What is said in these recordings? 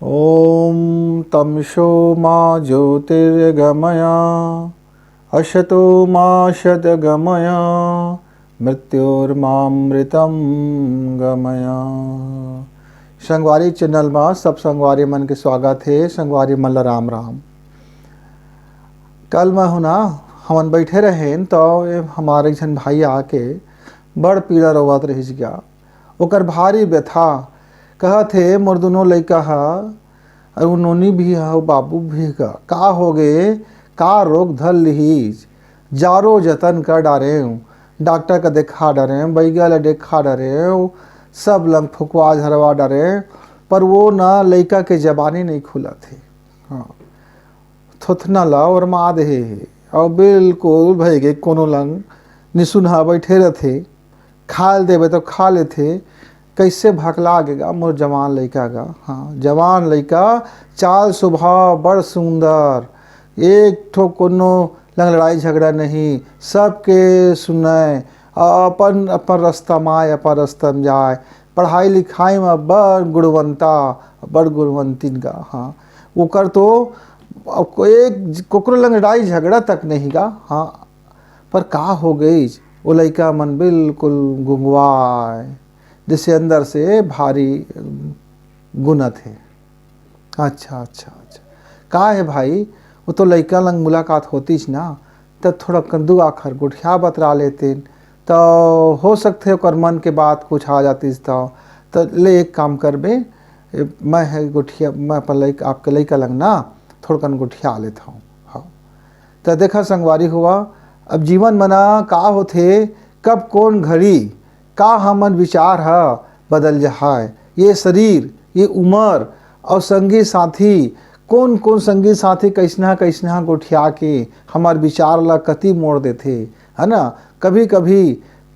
ॐ तमसो मा ज्योतिर्गमय असतो मा सद्गमय मृत्योर्मामृतं गमय। संगवारी चैनल में सब संगवारी मन के स्वागत है। संगवारी मन ला राम राम। कल मैं हुना हमन बैठे रहे तो हमारे एक भाई आके बड़ पीड़ा रोवत रही गया। ओकर भारी व्यथा कहथे मोर दुनो लइका हा और उन्होंने भी हा बाबू भी का हो गए, का रोग धर लिहीज, जारो जतन कर डारे, डॉक्टर का देखा डरे, बैगा ला देखा डरे, सब लंग फुकवा झरवा डरे, पर वो ना लइका के जबानी नहीं खुला थे। हाँ थुथना ला और माद है और बिल्कुल भाई के कोनो लंग निसुनहा बैठे रहते, खाल देवे तो खा लेते। कैसे भकला गेगा मोर जवान लइका का। हाँ जवान लइका, चाल स्वभाव बड़ सुंदर, एक ठो कोनो लंग लड़ाई झगड़ा नहीं, सबके सुनाए, अपन अपन रास्ता में आए, अपन रास्ता में जाए, पढ़ाई लिखाई में बड़ गुणवंता, बड़ गुणवंतीन का। हाँ ओकर तो एक कोकरो लंग लड़ाई झगड़ा तक नहीं का। हाँ पर का हो गई वो लइका मन बिल्कुल गुंगवाए, जैसे अंदर से भारी गुना थे। अच्छा अच्छा अच्छा का है भाई, वो तो लइका लंग मुलाकात होतीस ना तब थोड़ा कंदू आखर गुठिया बतरा लेते तो हो सकते ओकर मन के बात कुछ आ जातीस। तो ले एक काम करबे, मैं है गुठिया, मैं अपन लइका आपके लइका लंग ना थोड़ा कन गुठिया लेता हूँ। हाँ तो देखा संगवारी हुआ, अब जीवन मना का होथे, कब कौन घड़ी का हमन विचार हा बदल जाए। ये शरीर, ये उम्र और संगी साथी, कौन कौन संगी साथी कैसना कैसना गोठिया के हमार विचार ला कति मोड़ देथे, है ना। कभी कभी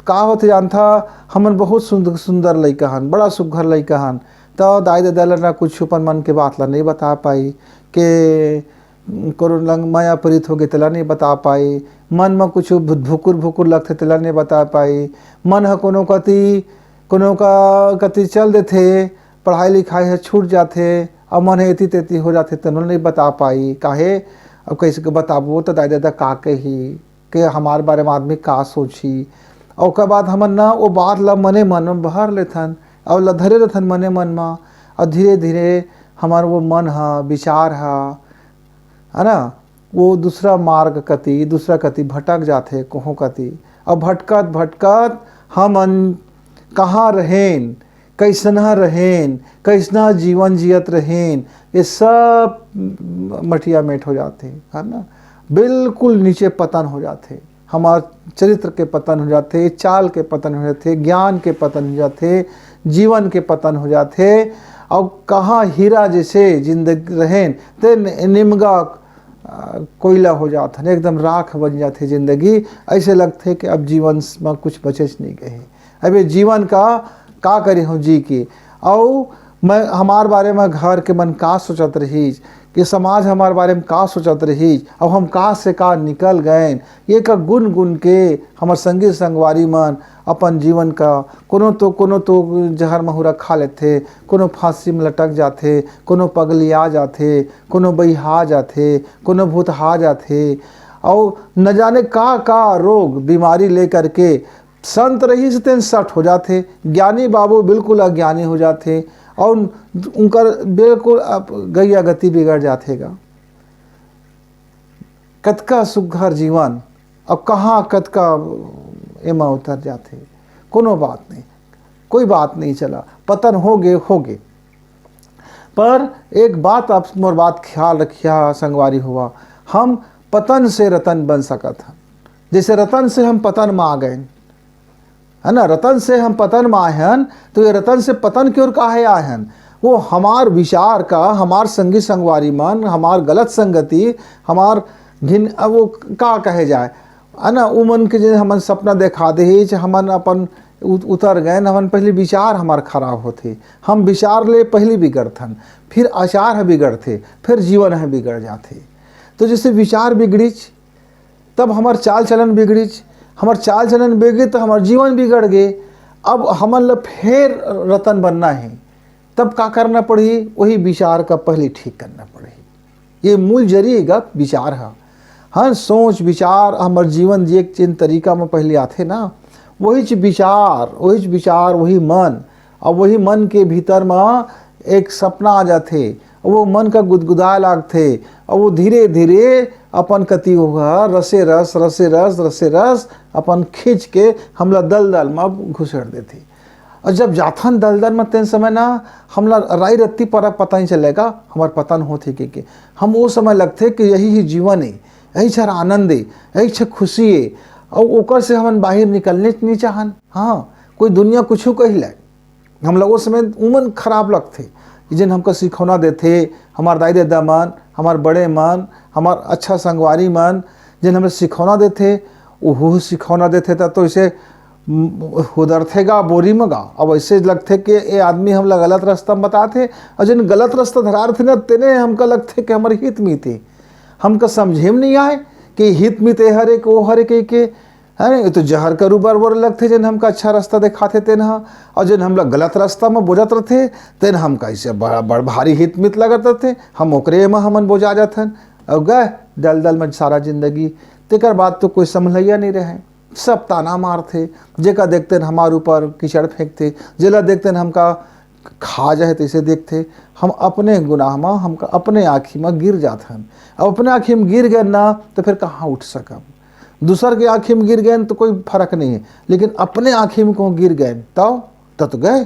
का होते जानता, हमन बहुत सुंदर सुंदर लइका हन, बड़ा सुघर लइका हन, तो दाई दादा ला ना कुछ अपन मन के बात ला नहीं बता पाई, के कोनो लंग माया प्रीत हो गए तेला नहीं बता पाई, मन में कुछ भुकुर भुकुर लगते तेला नहीं बता पाई, मन है कोनो का कति चल देथे, पढ़ाई लिखाई है छूट जाते, अब मन है एती तेती हो जाते तो नहीं बता पाई। काहे अब कैसे बताबो तो दाई दादा का कही के हमारे बारे में आदमी का सोची, और उसके बाद हमन ना वो बात ला मने मन में बहर लेथन और लधरे रहथन मने मन में, और धीरे धीरे हमार वो मन हा विचार है ना, वो दूसरा मार्ग कति दूसरा कति भटक जाते कहों कति। अब भटकत भटकत हमन कहाँ रहें, कैसना रहें, कैसना जीवन जियत रहें, ये सब मटिया मेट हो जाते, है ना। बिल्कुल नीचे पतन हो जाते, हमार चरित्र के पतन हो जाते, चाल के पतन हो जाते, ज्ञान के पतन हो जाते, जीवन के पतन हो जाते। और कहाँ हीरा जैसे जिंदगी रहें ते निमगा कोयला हो जाता है, एकदम राख बन जाते जिंदगी। ऐसे लगते कि अब जीवन में कुछ बचेच नहीं गए, अब ये जीवन का करी हूँ जी की। और मैं हमारे बारे में घर के मन का सोचत रही, कि समाज हमारे बारे में का सोचत रही, अब हम का से का निकल गए। ये का गुन गुन के हमार संगी संगवारी मन अपन जीवन का कोनो तो जहर महुरा खा लेते, कोनो फांसी में लटक जाते, कोनो पगलिया जाते, कोनो बहिहा जाते, कोनो भूतहा जाते, और न जाने का रोग बीमारी लेकर के संत रही से सट हो जाते, ज्ञानी बाबू बिल्कुल अज्ञानी हो जाते, और उनका बिल्कुल गैया गति बिगड़ जातेगा। कतका सुघर जीवन अब कहाँ कतका एमा उतर जाते, कोनो बात नहीं, कोई बात नहीं चला, पतन हो गए। पर एक बात आप मोर बात ख्याल रखिया संगवारी हुआ, हम पतन से रतन बन सकत हैं। जैसे रतन से हम पतन में आ गए, है ना, रतन से हम पतन में आए हैं, तो ये रतन से पतन की ओर काहे आए हैं, वो हमार विचार का, हमार संगी संगवारी मन, हमार गलत संगति, हमार घिन, अब वो का कहे जाए, है ना, वो मन के जो हमन सपना देखा दे, हमन अपन उतर गए, हमन पहले विचार हमार खराब होते, हम विचार ले पहले बिगड़थन, फिर आचार है बिगड़ते, फिर जीवन है बिगड़ जाते। तो जैसे विचार बिगड़ीच तब हमार चाल चलन बिगड़ीच, हमार चाल चलन बिगड़े तो हमार जीवन बिगड़ गए। अब हमन ल फिर रतन बनना है, तब का करना पड़ी, वही विचार का पहले ठीक करना पड़ी। ये मूल जरिएगा विचार है। हाँ, सोच विचार हमारे जीवन जिए जिन तरीका में पहले आते ना, वही विचार वही मन, और वही मन के भीतर में एक सपना आ जाते, वो मन का गुदगुदाए लागते, और वो धीरे धीरे अपन कति होगा रसे रस अपन खींच के हमला दलदल में घुसेड़ देते। और जब जाथन दलदल में तेन समय ना हमला राई रत्ती पर पता नहीं चलेगा हमार पतन होते के हम वो समय लगते कि यही ही जीवन है, यही छर आनंद है, यही छर खुशी है, और ओकर से हमन बाहर निकलने नहीं चाहन। हाँ, कोई दुनिया कुछ कही लाए, हम लोग उस समय उमन खराब लगते जिन हमको सिखौना देते, हमार दाई दादा मन, हमार बड़े मन, हमार अच्छा संगवारी मन जिन हमें सिखौना देते, वो सिखौना देते था तो इसे उधरथेगा बोरी में गा। अब ऐसे लगते कि ये आदमी हमला गलत रास्ता में बताते, और जिन गलत रास्ता धरार थे ना तेने हमका लगते कि हमारे हित में थे, हमका समझे में नहीं आए कि हित में थे हर एक वो हर एक के है तो जहर करू बरबर लगते जिन हमका अच्छा रास्ता दिखाते तेन, और जिन हमला गलत रास्ता में बोझत रहते तेन हमका ऐसे बड़ भारी हित मित लगत रहते, हम ओकरे में हमन बोझा जाथन और गए दलदल में सारा जिंदगी। तेकर बाद तो कोई समझैया नहीं रहे, सब ताना मारते, जेका देखते न हमारे ऊपर कीचड़ फेंकते, जेला देखते न हमका खा जाए तैसे देखते। हम अपने गुनाह में हमका अपने आँखी में गिर जाथन, अब अपने आँखी में गिर गए ना तो फिर कहाँ उठ सकब। दूसर के आँखी में गिर गए तो कोई फर्क नहीं है, लेकिन अपने आँखी में कौन गिर गए तब तो गए।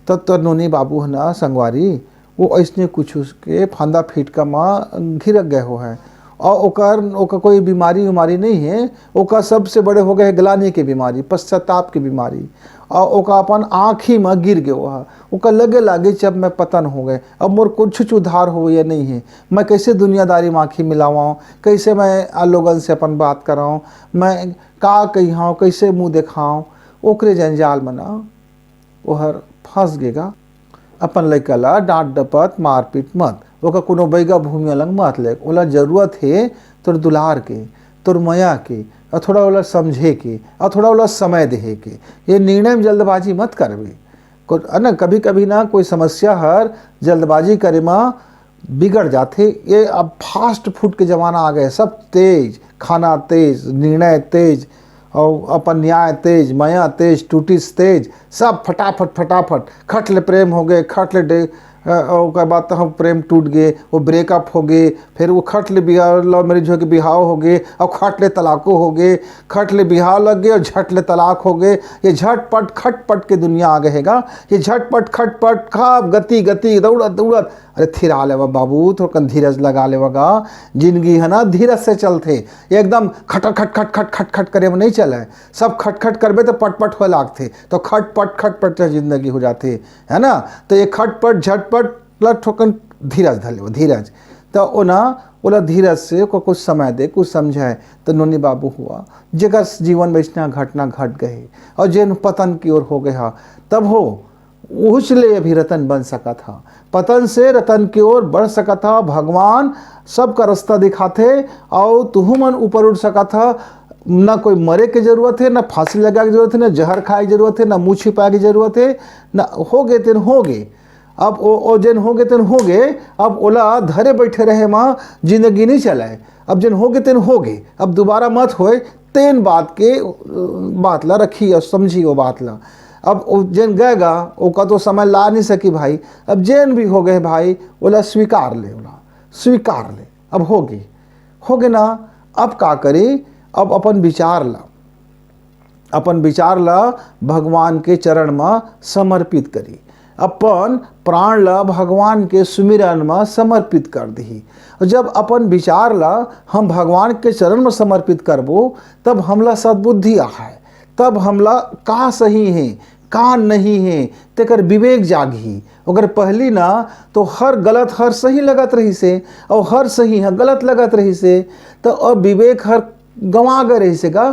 तब तो नोनी बाबू है ना संगवारी, वो ऐसने कुछ उसके फंदा फीटका में घिर गए हो है, और ओकर कोई बीमारी उमारी नहीं है, ओकर सबसे बड़े हो गए ग्लानि के बीमारी, पश्चाताप की बीमारी, और ओका अपन आँखी में गिर गए वह ओका लगे लागे जब मैं पतन हो गए, अब मोर कुछ उधार हो या नहीं है, मैं कैसे दुनियादारी में आँखी मिलावाऊँ, कैसे मैं लोगन से अपन बात कराऊँ, मैं का कहियाँ, कैसे मुँह दिखाऊँ, ओकरे जंजाल में ना ओहर फंस गेगा। अपन लड़का ला डांट डपत मारपीट मत, ओका कोनो बैगा भूमि अलग मत ले, ओला जरूरत है तोर दुलार के, तोर मया के, और थोड़ा ओला समझे के, और थोड़ा ओला समय दे के। ये निर्णय में जल्दबाजी मत करबे ना, कभी कभी ना कोई समस्या हर जल्दबाजी करे में बिगड़ जाते। ये अब फास्ट फूड के ज़माना आ गए, सब तेज, खाना तेज, निर्णय तेज, और अपन न्याय तेज, मया तेज, टूटिस तेज, सब फटाफट खट ले प्रेम हो गए, खट ले ओकर बाद तो हम प्रेम टूट गए, वो ब्रेकअप हो गए, फिर वो खट ले बिहाव लव मैरिज हो के बिहाव हो गए, और खट ले तलाक़ो हो गए, खट ले बिहाव लग गए और झट ले तलाक हो गए। ये झटपट खटपट के दुनिया आ गएगा, ये झटपट खटपट खाब गति दौड़त अरे थिरा लेवा बाबू, थोड़ा धीरज लगा लेवगा, जिंदगी है ना धीरज से चलते, एकदम खट करे में नहीं चले, सब खटखट करबे तो पटपट हो लागते, तो खटपट जिंदगी हो जाते है ना। तो ये खटपट झटपट प्लस ठोकन धीरज धले धीरज, तो ओला धीरज से को कुछ समय दे, कुछ समझाए। तो नोनी बाबू हुआ जेकर जीवन में इतना घटना घट गए और जिन पतन की ओर हो गया, तब हो उसले अभी रतन बन सका था, पतन से रतन की ओर बढ़ सका था। भगवान सबका रास्ता दिखाते और तुहू मन ऊपर उठ सका था। ना कोई मरे की जरूरत है, ना फांसी लगा की जरूरत है, ना जहर खाए की जरूरत है, ना मुँह छिपा की जरूरत है, ना हो गए तेन हो गए। अब ओ जिन हो गए तेन हो गए, अब ओला धरे बैठे रहे माँ जिंदगी नहीं चलाए। अब जिन हो गए तेन हो गए, अब दोबारा मत होए, तेन बात ला रखी और समझी वो बात ला। अब जिन गएगा ओका तो समय ला नहीं सकी भाई, अब जिन भी हो गए भाई ओला स्वीकार ले, अब हो गए ना। अब का करी, अब अपन विचार ला भगवान के चरण में समर्पित करी, अपन प्राण ला भगवान के सुमिरन में समर्पित कर दी। जब अपन विचार ला हम भगवान के चरण में समर्पित करबो, तब हमला सद्बुद्धि आए, तब हमला का सही है का नहीं है तेकर विवेक जागी। अगर पहली ना तो हर गलत हर सही लगत रही से, और हर सही है गलत लगत रही से, तो अब विवेक हर गंवा गए रही से गा।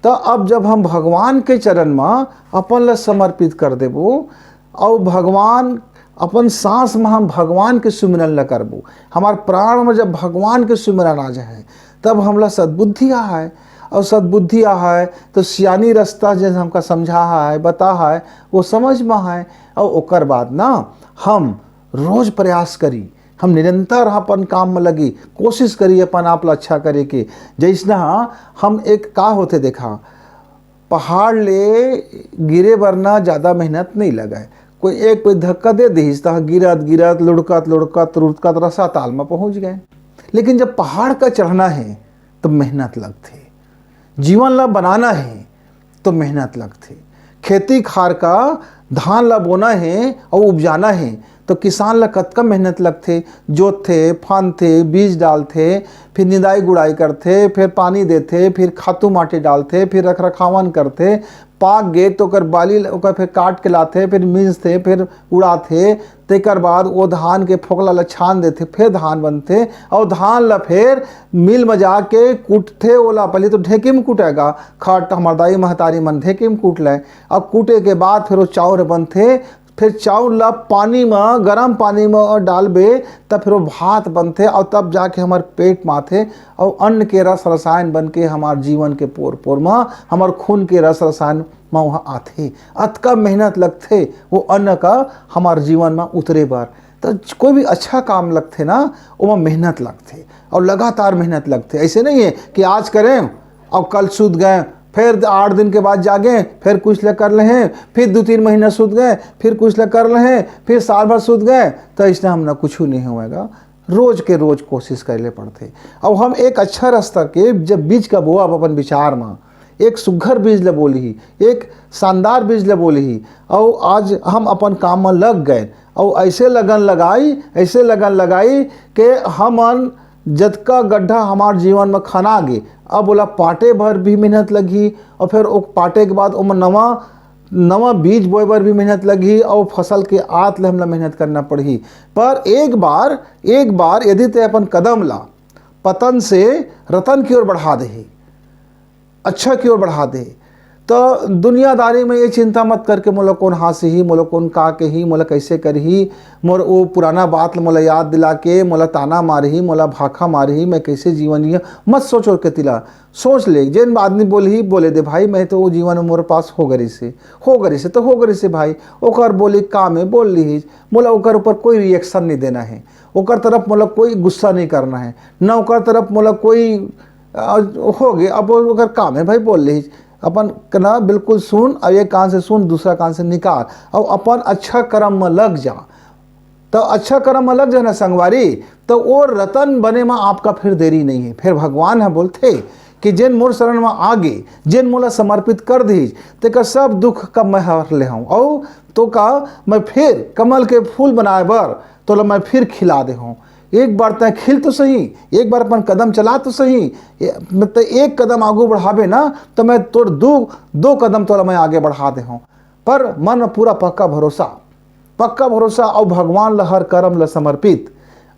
तो अब जब हम भगवान के चरण में अपन ला समर्पित कर देबो, और भगवान अपन सांस में हम भगवान के सुमिरन ला करबो, हमार प्राण में जब भगवान के सुमिरन आ जाए, तब हमला सद्बुद्धि आए। और सद्बुद्धि है तो सियानी रास्ता जैसे हमका समझा है बता है वो समझ में है। और ओकर बाद ना हम रोज प्रयास करी, हम निरंतर अपन काम में लगी, कोशिश करी अपन आप ला अच्छा करे के। जैसना हम एक का होते देखा, पहाड़ ले गिरे वरना ज़्यादा मेहनत नहीं लगाए, कोई धक्का दे दी तो गिरत गिरत लुढ़कत लुढ़कत रुढ़कत रसा ताल में पहुंच गए। लेकिन जब पहाड़ का चढ़ना है तो मेहनत लगती, जीवन ला बनाना है तो मेहनत लगती। खेती खार का धान ला बोना है और उपजाना है तो किसान ला कतका मेहनत लगते, जोतथे फानथे बीज डालथे, फिर निदाई गुड़ाई करथे, फिर पानी देथे, फिर खातू माटी डालथे, फिर रख रखावन करथे, पाक गे तो ओकर बाली ओकर फिर काट के लाथे, फिर मिंजथे, फिर उड़ाथे, तेकर बाद वो धान के फोकला ला छान देथे, फिर धान बनथे और धान ला फिर मिल में जाके कूटथे। ओला पहले तो ढेकी में कूटेगा, खट हमार दाई महतारी मन ढेकी में कूट ले, अब कूटे के बाद फिर वो चाउर बनथे, फिर चाउर ला पानी में गर्म पानी में डालबे तब फिर वो भात बनथे और तब जाके हमार पेट माथे और अन्न के रस रसायन बन के हमार जीवन के पोर पोर में हमार खून के रस रसायन में वहाँ आथे। अतका मेहनत लगथे वो अन्न का हमार जीवन में उतरे बार। तो कोई भी अच्छा काम लगथे ना वो मेहनत लगथे और लगातार मेहनत लगथे। ऐसे नहीं है कि आज करें और कल सूत गए, फिर 8 दिन के बाद जागे, फिर कुछ ले कर लें, फिर 2-3 महीना सूत गए, फिर कुछ ले कर लें, फिर साल भर सूत गए, तो इसने हमने कुछ नहीं होएगा। रोज के रोज कोशिश करले पड़ते। अब हम एक अच्छा रास्ता के जब बीज का बोआ अपन विचार में एक सुघर बीज ले बोली, एक शानदार बीज ले बोली, और आज हम अपन काम में लग गए और ऐसे लगन लगाई कि हमन जतका गड्ढा हमार जीवन में खना गे, अब बोला पाटे भर भी मेहनत लगी और फिर वो पाटे के बाद ओम नवा बीज बोए बर भी मेहनत लगी और फसल के आत ले हमला मेहनत करना पड़ी। पर एक बार यदि ते अपन कदम ला पतन से रतन की ओर बढ़ा दे, अच्छा की ओर बढ़ा दे, तो दुनियादारी में ये चिंता मत करके मोला कौन हासी ही, मोला कौन का के ही, मोला कैसे करही, मोर वो पुराना बात मोला याद दिला के मोला ताना मारही, मोला भाखा मारही, मैं कैसे जीवन जिया मत सोचो के तिला सोच ले। जिन आदमी बोले दे भाई मैं तो वो जीवन में मोरे पास हो गरी से भाई, ओकर बोली काम है बोल ली, मोला ओकर ऊपर कोई रिएक्शन नहीं देना है, ओकर तरफ मोला कोई गुस्सा नहीं करना है, ना ओकर तरफ मोला कोई हो गए। अब ओकर काम है भाई बोल ली, अपन कना बिल्कुल सुन और एक कान से सुन दूसरा कान से निकाल और अपन अच्छा कर्म में लग जा। तो अच्छा कर्म में लग जाए ना संगवारी, तो वो रतन बने में आपका फिर देरी नहीं है। फिर भगवान है बोलते कि जिन मोर शरण में आगे जिन मोला समर्पित कर दीज तेका सब दुख का मैं हर ले हूँ और तो का मैं फिर कमल के फूल बनाए बर तो मैं फिर खिला दे हूँ। एक बार तय खिल तो सही, एक बार अपन कदम चला तो सही, मतलब एक कदम आगे बढ़ावे ना तो मैं तोड़ दो कदम तो मैं आगे बढ़ा दे हूँ। पर मन में पूरा पक्का भरोसा और भगवान ला हर कर्म ला समर्पित,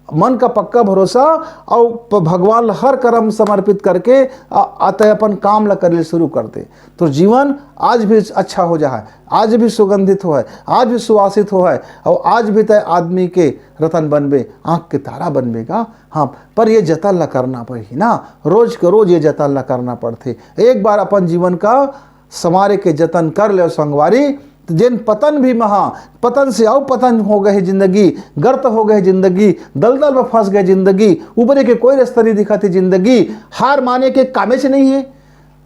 मन का पक्का भरोसा और भगवान ला हर कर्म समर्पित करके आते अपन काम ला करले शुरू करते तो जीवन आज भी अच्छा हो जाए, आज भी सुगंधित हो है, आज भी सुवासित हो है और आज भी तय आदमी के रतन बनबे, आँख के तारा बनबेगा। हाँ, पर ये जतन ला करना पड़ी ना, रोज के रोज ये जतन ला करना पड़ते। एक बार अपन जीवन का समारे के जतन कर ले संगवारी, तो जिन पतन भी पतन से आओ पतन हो गए जिंदगी, गर्त हो गए जिंदगी, दलदल में फंस गए जिंदगी, उबरे के कोई रास्ता नहीं दिखाती जिंदगी। हार माने के कामे से नहीं है,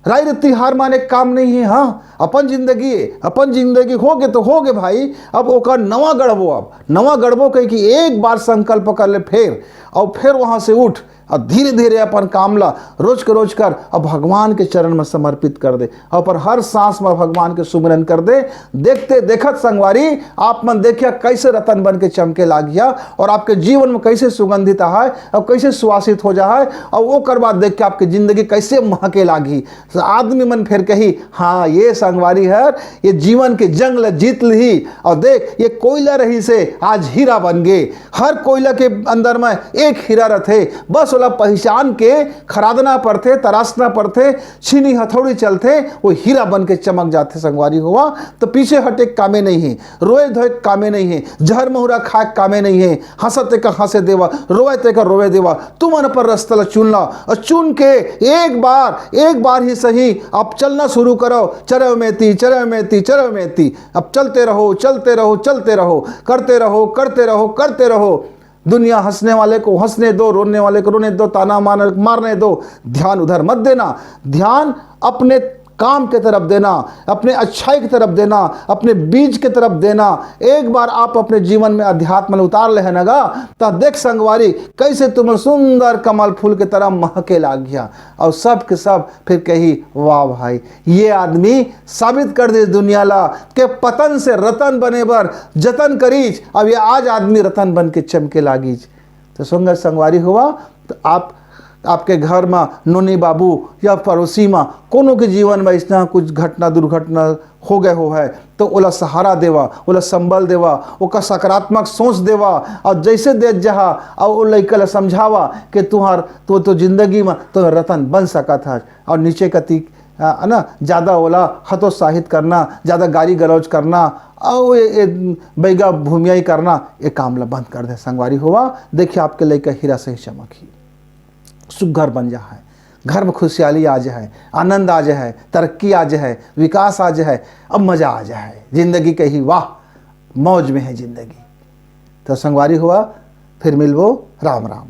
राय रत्ती हार माने काम नहीं है। हाँ, अपन जिंदगी हो गए तो हो गए भाई। अब ओकर नवा गढ़बो कह कि एक बार संकल्प कर ले फिर और फिर वहां से उठ और धीरे धीरे अपन काम ला रोज कर और भगवान के चरण में समर्पित कर दे और पर हर सांस में भगवान के सुमिरन कर दे। देखते देखत संगवारी आप मन देखिया कैसे रतन बन के चमके लागिया और आपके जीवन में कैसे सुगंधित है और कैसे सुवासित हो जाए और वो कर बाद देख के आपकी जिंदगी कैसे महके लागी। तो आदमी मन फिर कही हाँ ये संगवारी है, ये जीवन के जंग ला जीत ली और देख ये कोयला रही से आज हीरा बन गए। हर कोयला के अंदर में एक हीरा रहते, बस ओला पहचान के खरादना पड़थे, तराशना पड़थे, छीनी हथौड़ी चलथे, वो हीरा बन के चमक जाते संगवारी हुआ। तो पीछे हटे कामे नहीं है, रोए धोए कामे नहीं है, जहर महुरा खाए कामे नहीं है, हंसते का हंसे देवा, रोए ते का रोए देवा, तुम मन पर रस्तल चुनला और चुन के एक बार ही सही अब चलना शुरू करो। चरव मेती चरव मेती चरव मेती, अब चलते रहो चलते रहो चलते रहो, करते रहो करते रहो करते रहो। दुनिया हंसने वाले को हंसने दो, रोने वाले को रोने दो, ताना मारने दो, ध्यान उधर मत देना। ध्यान अपने काम की तरफ देना, अपने अच्छाई की तरफ देना, अपने बीज की तरफ देना। एक बार आप अपने जीवन में अध्यात्म में उतार ले नगा तो देख संगवारी कैसे तुम सुंदर कमल फूल की तरह महके लाग गया। और सब के सब फिर कही वाह भाई, ये आदमी साबित कर दे दुनिया ला के पतन से रतन बने बर जतन करीज। अब ये आज आदमी रतन बन के चमके लागिज। तो संगवारी हुआ तो आपके घर में नोनी बाबू या पड़ोसी में कोनो के जीवन में इतना कुछ घटना दुर्घटना हो गए हो है तो ओला सहारा देवा, ओला संबल देवा, ओका सकारात्मक सोच देवा और जैसे दे जहा और वो लड़का ला समझावा कि तो जिंदगी में तो रतन बन सकत है। और नीचे कती ना ज़्यादा ओला हतोत्साहित करना, ज़्यादा गाली गलौज करना और ये बैगा भूमियाई करना, ये काम ला बंद कर दे संगवारी हुआ। देखिए आपके लड़का हीरा से ही चमकी सुघर बन जा है, घर में खुशहाली आ जाए, आनंद आ जाए, तरक्की आ जाए, विकास आ जाए, अब मज़ा आ जाए जिंदगी के ही वाह मौज में है जिंदगी। तो संगवारी हुआ फिर मिलबो, राम राम।